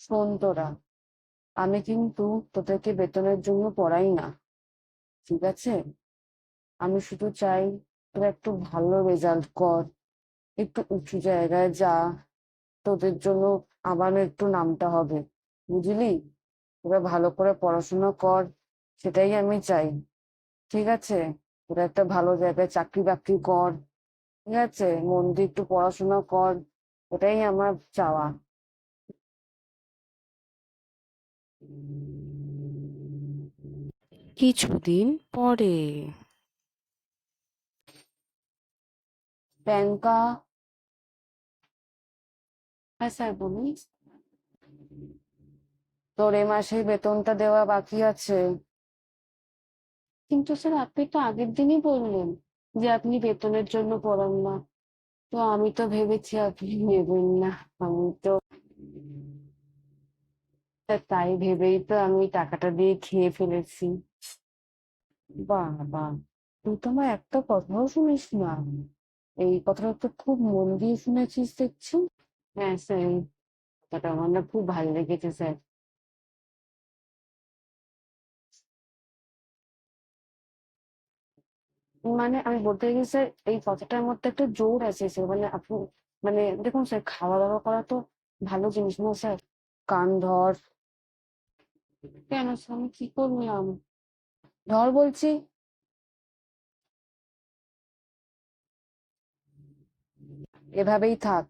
শোন তোরা, আমি কিন্তু তোদেরকে বেতনের জন্য পড়াই না, ঠিক আছে? আমি শুধু চাই তোরা একটু ভালো রেজাল্ট কর, একটু উঁচু জায়গায় যা। তোদের জন্য আবার একটু নামটা হবে, বুঝলি? তোরা ভালো করে পড়াশোনা কর, সেটাই আমি চাই। ঠিক আছে? তোরা একটা ভালো জায়গায় চাকরি বাকরি কর। ঠিক আছে, মন দিয়ে একটু পড়াশোনা কর, এটাই আমার চাওয়া। কিছুদিন পরে। প্যানকা। হ্যাঁ স্যার, বলুন। তোর এ মাসের বেতনটা দেওয়া বাকি আছে। কিন্তু স্যার, আপনি তো আগের দিনই বললেন যে আপনি বেতনের জন্য পড়ান না। তো আমি তো ভেবেছি আপনি নেবেন না। আমি তো তাই ভেবেই তো আমি টাকাটা দিয়ে খেয়ে ফেলেছি। বাহ বাহ, তুই তো আমার একটা কথাও শুনিস না। এই কথাটা তো খুব মন দিয়ে শুনেছিস দেখছি। হ্যাঁ স্যার, এই কথাটা আমার না খুব ভালো লেগেছে স্যার। মানে আমি বলতে গেছি স্যার, এই কথাটার মধ্যে একটা জোর আছে স্যার। মানে আপনি, মানে দেখুন স্যার, খাওয়া দাওয়া করা তো ভালো জিনিস না স্যার। কান ধর। কেন স্যার, আমি কি করলাম? ধর বলছি। এভাবেই থাক।